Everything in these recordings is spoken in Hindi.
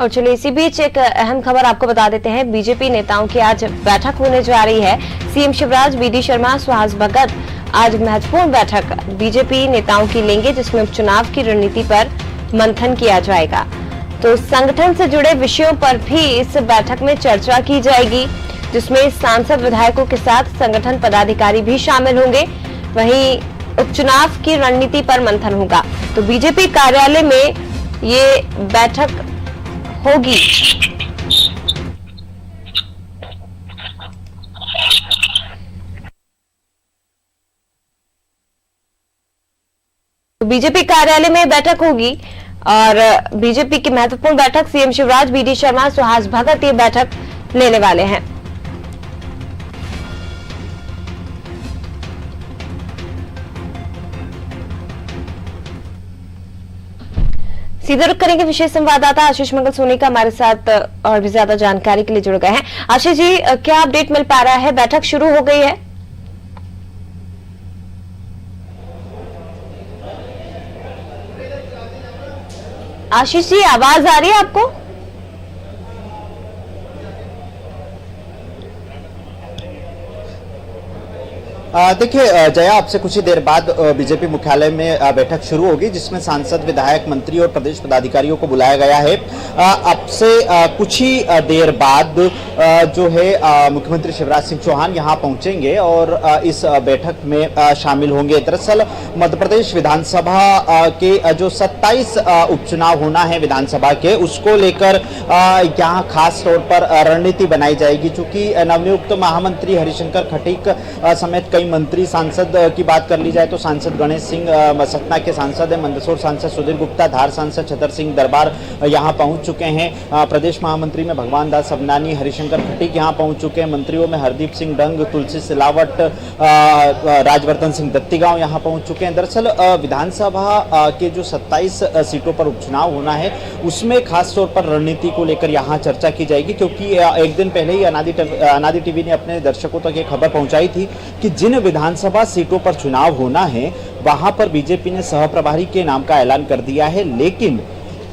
और चलिए इसी बीच एक अहम खबर आपको बता देते हैं। बीजेपी नेताओं की आज बैठक होने जा रही है। सीएम शिवराज, बीडी शर्मा, सुहास भगत आज महत्वपूर्ण बैठक बीजेपी नेताओं की लेंगे, जिसमें उपचुनाव की रणनीति पर मंथन किया जाएगा। तो संगठन से जुड़े विषयों पर भी इस बैठक में चर्चा की जाएगी, जिसमें सांसद विधायकों के साथ संगठन पदाधिकारी भी शामिल होंगे। वहीं उपचुनाव की रणनीति पर मंथन होगा। तो बीजेपी कार्यालय में ये बैठक होगी। बीजेपी कार्यालय में बैठक होगी और बीजेपी की महत्वपूर्ण बैठक सीएम शिवराज, बीडी शर्मा, सुहास भगत ये बैठक लेने वाले हैं। सीधे रुक करेंगे विशेष संवाददाता आशीष मंगल सोनी का हमारे साथ और भी ज्यादा जानकारी के लिए जुड़ गए हैं। आशीष जी, क्या अपडेट मिल पा रहा है? बैठक शुरू हो गई है? आशीष जी, आवाज आ रही है आपको? देखिए जया, आपसे कुछ ही देर बाद बीजेपी मुख्यालय में बैठक शुरू होगी, जिसमें सांसद, विधायक, मंत्री और प्रदेश पदाधिकारियों को बुलाया गया है। अब से कुछ ही देर बाद जो है मुख्यमंत्री शिवराज सिंह चौहान यहां पहुंचेंगे और इस बैठक में शामिल होंगे। दरअसल मध्य प्रदेश विधानसभा के जो 27 उपचुनाव होना है विधानसभा के, उसको लेकर यहाँ खास तौर पर रणनीति बनाई जाएगी। चूंकि नवनियुक्त महामंत्री हरिशंकर खटीक समेत मंत्री, सांसद की बात कर ली जाए तो सांसद गणेश सिंह सतना के सांसद है, मंदसौर सांसद सुधीर गुप्ता, धार सांसद छतर सिंह दरबार यहां पहुंच चुके हैं। प्रदेश महामंत्री में भगवान दास अबनानी, हरिशंकर खटीक यहां पहुंच चुके हैं। मंत्रियों में हरदीप सिंह डंग, तुलसी सिलावट, राजवर्धन सिंह दत्तीगांव यहां पहुंच चुके हैं। दरअसल विधानसभा के जो 27 सीटों पर उपचुनाव होना है, उसमें खास तौर पर रणनीति को लेकर यहां चर्चा की जाएगी। क्योंकि एक दिन पहले ही अनादि टीवी ने अपने दर्शकों तक ये खबर पहुंचाई थी कि जिन विधानसभा सीटों पर चुनाव होना है, वहां पर बीजेपी ने सहप्रभारी के नाम का ऐलान कर दिया है, लेकिन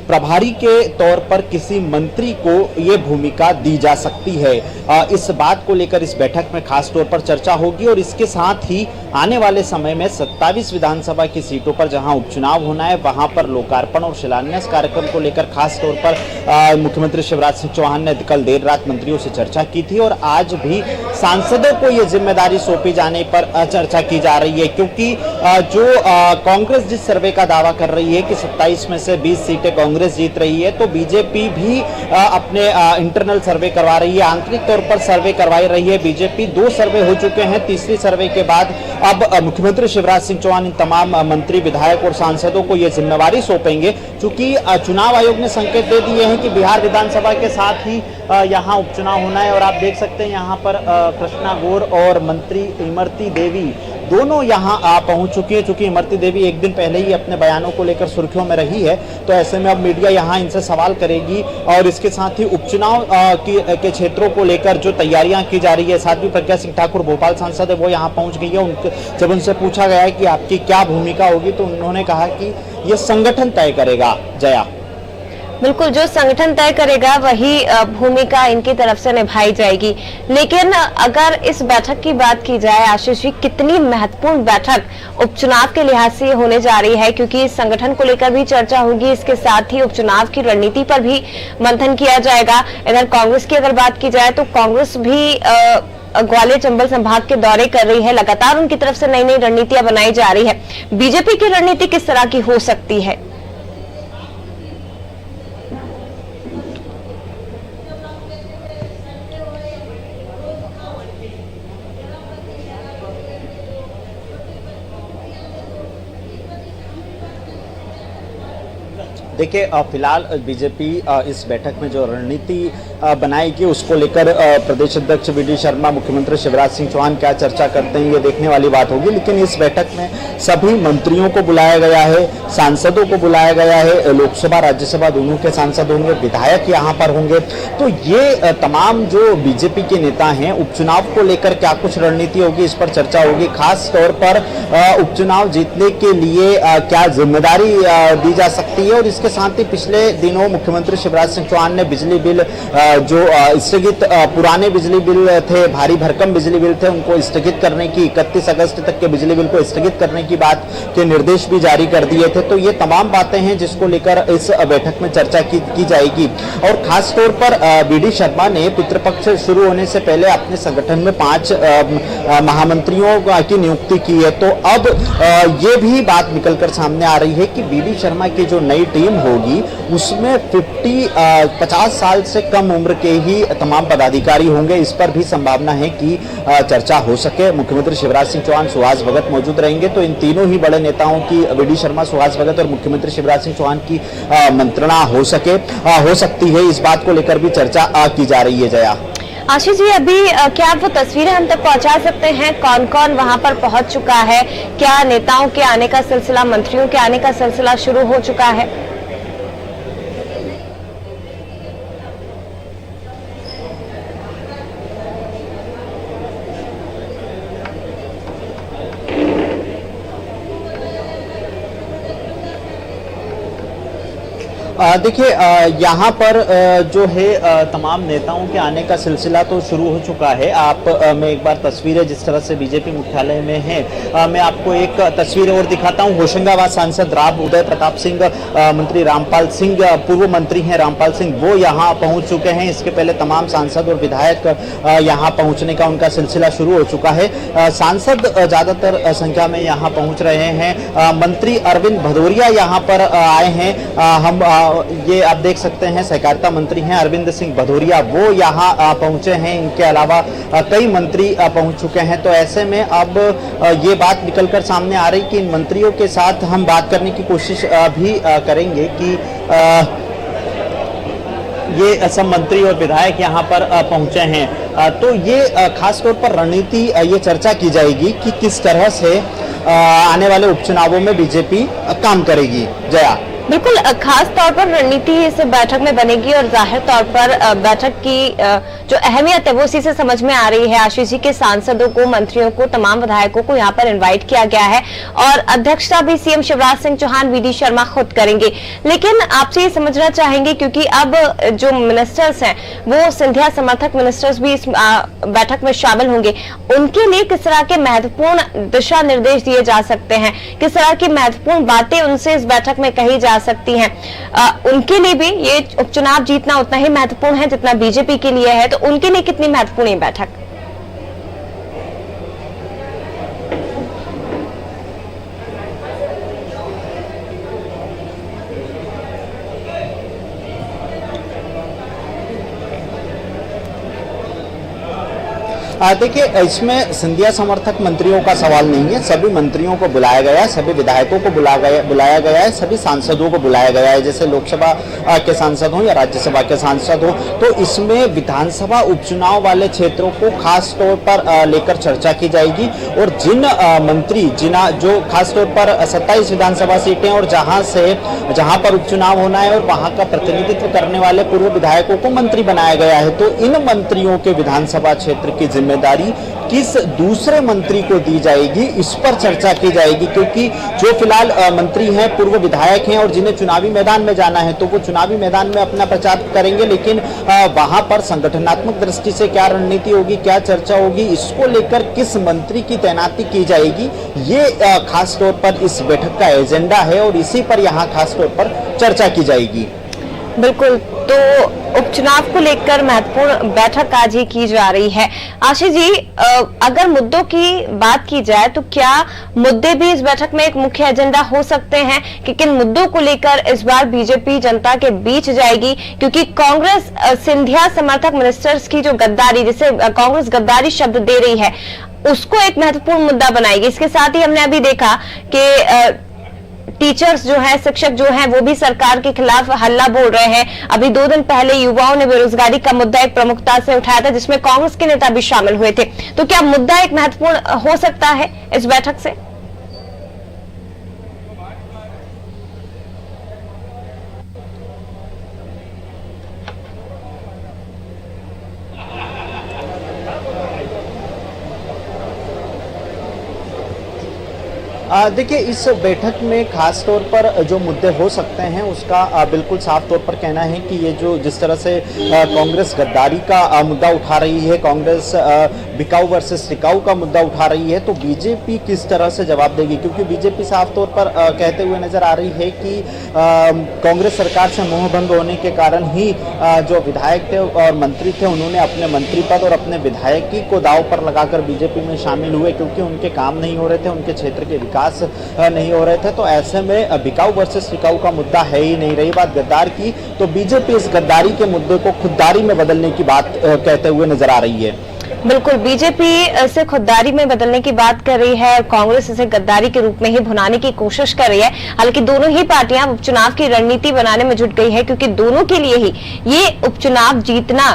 प्रभारी के तौर पर किसी मंत्री को ये भूमिका दी जा सकती है। इस बात को लेकर इस बैठक में खास तौर पर चर्चा होगी और इसके साथ ही आने वाले समय में 27 विधानसभा की सीटों पर जहां उपचुनाव होना है, वहां पर लोकार्पण और शिलान्यास कार्यक्रम को लेकर खास तौर पर मुख्यमंत्री शिवराज सिंह चौहान ने कल देर रात मंत्रियों से चर्चा की थी और आज भी सांसदों को ये जिम्मेदारी सौंपी जाने पर चर्चा की जा रही है। क्योंकि जो कांग्रेस जिस सर्वे का दावा कर रही है कि 27 में से 20 सीटें कांग्रेस जीत रही है, तो बीजेपी भी अपने इंटरनल सर्वे करवा रही है, आंतरिक तौर पर सर्वे करवाई रही है। बीजेपी 2 सर्वे हो चुके हैं, तीसरी सर्वे के बाद अब मुख्यमंत्री शिवराज सिंह चौहान इन तमाम मंत्री, विधायक और सांसदों को यह जिम्मेवारी सौंपेंगे। चूंकि चुनाव आयोग ने संकेत दे दिए हैं कि बिहार विधानसभा के साथ ही यहाँ उपचुनाव होना है और आप देख सकते हैं यहाँ पर कृष्णा गौर और मंत्री इमरती देवी दोनों यहाँ पहुंच चुकी है। चूंकि इमरती देवी एक दिन पहले ही अपने बयानों को लेकर सुर्खियों में रही है, तो ऐसे में अब मीडिया यहाँ इनसे सवाल करेगी और इसके साथ ही उपचुनाव के क्षेत्रों को लेकर जो तैयारियां की जा रही है। साथ ही प्रज्ञा सिंह ठाकुर भोपाल सांसद है, वो यहाँ पहुंच गई है। जब उनसे पूछा गया है कि आपकी क्या भूमिका होगी, तो उन्होंने कहा कि ये संगठन तय करेगा। जया, बिल्कुल, जो संगठन तय करेगा वही भूमिका इनकी तरफ से निभाई जाएगी। लेकिन अगर इस बैठक की बात की जाए आशीष जी, कितनी महत्वपूर्ण बैठक उपचुनाव के लिहाज से होने जा रही है, क्योंकि इस संगठन को लेकर भी चर्चा होगी, इसके साथ ही उपचुनाव की रणनीति पर भी मंथन किया जाएगा। इधर कांग्रेस की अगर बात की जाए तो कांग्रेस भी ग्वालियर चंबल संभाग के दौरे कर रही है, लगातार उनकी तरफ से नई नई रणनीतियां बनाई जा रही है। बीजेपी की रणनीति किस तरह की हो सकती है? देखिए, फिलहाल बीजेपी इस बैठक में जो रणनीति बनाएगी, उसको लेकर प्रदेश अध्यक्ष बीडी शर्मा, मुख्यमंत्री शिवराज सिंह चौहान क्या चर्चा करते हैं, ये देखने वाली बात होगी। लेकिन इस बैठक में सभी मंत्रियों को बुलाया गया है, सांसदों को बुलाया गया है, लोकसभा राज्यसभा दोनों के सांसद होंगे, विधायक यहाँ पर होंगे। तो ये तमाम जो बीजेपी के नेता हैं, उपचुनाव को लेकर क्या कुछ रणनीति होगी, इस पर चर्चा होगी। खास तौर पर उपचुनाव जीतने के लिए क्या जिम्मेदारी दी जा सकती है और इसके इसके साथ ही पिछले दिनों मुख्यमंत्री शिवराज सिंह चौहान ने बिजली बिल जो स्थगित पुराने बिजली बिल थे, भारी भरकम बिजली बिल थे, उनको स्थगित करने की 31 अगस्त तक के बिजली बिल को स्थगित करने की बात के निर्देश भी जारी कर दिए थे। तो ये तमाम बातें हैं जिसको लेकर इस बैठक में चर्चा की जाएगी। और खास तौर पर बीडी शर्मा ने पितृपक्ष शुरू होने से पहले अपने संगठन में 5 महामंत्रियों की नियुक्ति की है। तो अब ये भी बात निकलकर सामने आ रही है कि बीडी शर्मा की जो नई टीम होगी उसमें 50 साल से कम उम्र के ही तमाम पदाधिकारी होंगे। इस पर भी संभावना है कि चर्चा हो सके। मुख्यमंत्री शिवराज सिंह चौहान, सुहास भगत मौजूद रहेंगे, तो इन तीनों ही बड़े नेताओं की, बीडी शर्मा, सुहास भगत और मुख्यमंत्री शिवराज सिंह चौहान की मंत्रणा हो सकती है। इस बात को लेकर भी चर्चा की जा रही है। जया, आशीष जी, अभी क्या आप वो तस्वीरें हम तक पहुंचा सकते हैं? कौन कौन वहां पर पहुंच चुका है? क्या नेताओं के आने का सिलसिला, मंत्रियों के आने का सिलसिला शुरू हो चुका है? देखिए, यहाँ पर जो है तमाम नेताओं के आने का सिलसिला तो शुरू हो चुका है। मैं एक बार तस्वीरें जिस तरह से बीजेपी मुख्यालय में है, मैं आपको एक तस्वीर और दिखाता हूँ। होशंगाबाद सांसद राव उदय प्रताप सिंह, मंत्री रामपाल सिंह, पूर्व मंत्री हैं रामपाल सिंह, वो यहाँ पहुँच चुके हैं। इसके पहले तमाम सांसद और विधायक यहाँ पहुँचने का उनका सिलसिला शुरू हो चुका है। सांसद ज़्यादातर संख्या में यहाँ पहुँच रहे हैं। मंत्री अरविंद भदौरिया यहाँ पर आए हैं। ये आप देख सकते हैं, सहकारिता मंत्री हैं अरविंद सिंह भदौरिया, वो यहाँ पहुंचे हैं। इनके अलावा कई मंत्री पहुंच चुके हैं। तो ऐसे में अब ये बात निकलकर सामने आ रही कि इन मंत्रियों के साथ हम बात करने की कोशिश भी करेंगे कि ये सब मंत्री और विधायक यहाँ पर पहुंचे हैं। तो ये खास तौर पर रणनीति, ये चर्चा की जाएगी कि किस तरह से आने वाले उपचुनावों में बीजेपी काम करेगी। जया, बिल्कुल, खास तौर पर रणनीति इस बैठक में बनेगी और जाहिर तौर पर बैठक की जो अहमियत है वो इसी से समझ में आ रही है। आशीष जी के सांसदों को, मंत्रियों को, तमाम विधायकों को यहाँ पर इनवाइट किया गया है और अध्यक्षता भी सीएम शिवराज सिंह चौहान, बीडी शर्मा खुद करेंगे। लेकिन आपसे ये समझना चाहेंगे, क्योंकि अब जो मिनिस्टर्स हैं वो सिंधिया समर्थक मिनिस्टर्स भी इस बैठक में शामिल होंगे, उनके लिए किस तरह के महत्वपूर्ण दिशा निर्देश दिए जा सकते हैं, किस तरह की महत्वपूर्ण बातें उनसे इस बैठक में कही जा सकती हैं? उनके लिए भी ये उपचुनाव जीतना उतना ही महत्वपूर्ण है जितना बीजेपी के लिए है। तो उनके लिए कितनी महत्वपूर्ण है बैठक? देखिए, इसमें सिंधिया समर्थक मंत्रियों का सवाल नहीं है। सभी मंत्रियों को बुलाया गया है, सभी विधायकों को बुलाया गया है, सभी सांसदों को बुलाया गया है, जैसे लोकसभा के सांसद हो या राज्यसभा के सांसद हो। तो इसमें विधानसभा उपचुनाव वाले क्षेत्रों को खास तौर पर लेकर चर्चा की जाएगी और जिन मंत्री जो खास तौर पर 27 विधानसभा सीटें और जहां पर उपचुनाव होना है और वहां का प्रतिनिधित्व करने वाले पूर्व विधायकों को मंत्री बनाया गया है। तो इन मंत्रियों के विधानसभा क्षेत्र की जिम्मेदारी किस दूसरे मंत्री को दी जाएगी, इस पर चर्चा की जाएगी। क्योंकि जो फिलहाल मंत्री हैं, पूर्व विधायक हैं और जिन्हें चुनावी मैदान में जाना है, तो वो चुनावी मैदान में अपना प्रचार करेंगे, लेकिन वहां पर संगठनात्मक दृष्टि से क्या रणनीति होगी, क्या चर्चा होगी, इसको लेकर किस मंत्री की तैनाती की जाएगी, ये खास तौर पर इस बैठक का एजेंडा है और इसी पर यहाँ खास तौर पर चर्चा की जाएगी। बिल्कुल, तो उपचुनाव को लेकर महत्वपूर्ण बैठक आज ही की जा रही है। आशीष जी, अगर मुद्दों की बात की जाए तो क्या मुद्दे भी इस बैठक में एक मुख्य एजेंडा हो सकते हैं कि किन मुद्दों को लेकर इस बार बीजेपी जनता के बीच जाएगी? क्योंकि कांग्रेस सिंधिया समर्थक मिनिस्टर्स की जो गद्दारी, जिसे कांग्रेस गद्दारी शब्द दे रही है, उसको एक महत्वपूर्ण मुद्दा बनाएगी। इसके साथ ही हमने अभी देखा कि टीचर्स जो है, शिक्षक जो हैं, वो भी सरकार के खिलाफ हल्ला बोल रहे हैं। अभी 2 दिन पहले युवाओं ने बेरोजगारी का मुद्दा एक प्रमुखता से उठाया था, जिसमें कांग्रेस के नेता भी शामिल हुए थे। तो क्या मुद्दा एक महत्वपूर्ण हो सकता है इस बैठक से? देखिए, इस बैठक में खास तौर पर जो मुद्दे हो सकते हैं उसका बिल्कुल साफ तौर पर कहना है कि ये जो जिस तरह से कांग्रेस गद्दारी का मुद्दा उठा रही है, कांग्रेस बिकाऊ वर्सेस टिकाऊ का मुद्दा उठा रही है, तो बीजेपी किस तरह से जवाब देगी, क्योंकि बीजेपी साफ तौर पर कहते हुए नजर आ रही है कि कांग्रेस सरकार से मोहभंग होने के कारण ही जो विधायक थे और मंत्री थे उन्होंने अपने मंत्री पद और अपने विधायकी को दांव पर लगाकर बीजेपी में शामिल हुए, क्योंकि उनके काम नहीं हो रहे थे, उनके क्षेत्र के विकास नहीं हो रहे थे। तो ऐसे में बिकाऊ वर्सेस टिकाऊ का मुद्दा है ही नहीं। रही बात गद्दार की, तो बीजेपी इस गद्दारी के मुद्दे को खुददारी में बदलने की बात कहते हुए नजर आ रही है। बिल्कुल, बीजेपी से खुददारी में बदलने की बात कर रही है, कांग्रेस इसे गद्दारी के रूप में ही भुनाने की कोशिश कर रही है। हालांकि दोनों ही पार्टियां उपचुनाव की रणनीति बनाने में जुट गई है, क्योंकि दोनों के लिए ही ये उपचुनाव जीतना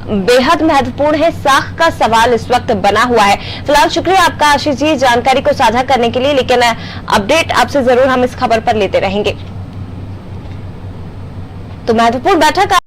बेहद महत्वपूर्ण है। साख का सवाल इस वक्त बना हुआ है। फिलहाल शुक्रिया आपका आशीष जी जानकारी को साझा करने के लिए, लेकिन अपडेट आपसे जरूर हम इस खबर पर लेते रहेंगे। तो महत्वपूर्ण बैठक